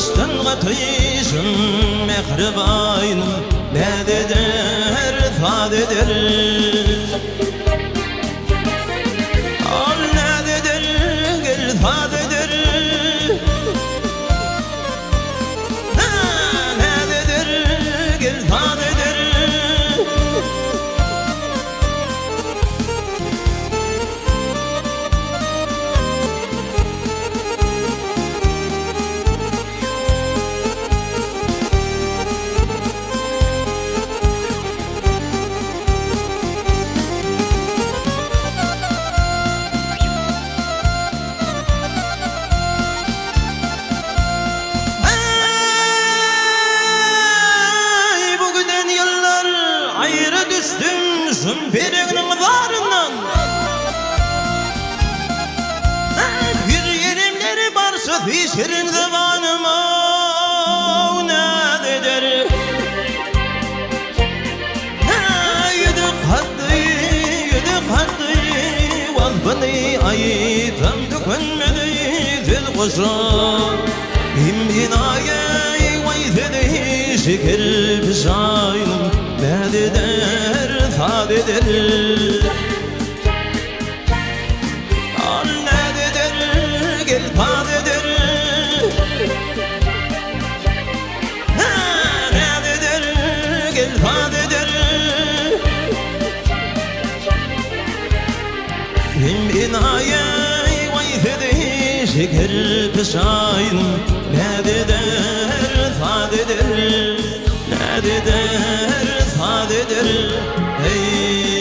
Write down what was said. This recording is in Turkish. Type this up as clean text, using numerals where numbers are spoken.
dostun katıyısın mehribayım, ne der ifade eder. Al ne der gel ifade eder. Ne der gel ifade eder. Ayrı düştüm zümbirinin varından. Bir yerimleri varsa fişirin zamanıma ne eder. Yedik haddi Valbani ayıtam dökünmedi dil kusran. İmdinaye vayfedi şeker pisayım, ne der ifade eder. Al ne der gel ifade eder. Ne der gel ifade eder. İmdinaye vayfedi şeker pisayım, ne der ifade eder. Ne der ifade eder. Hey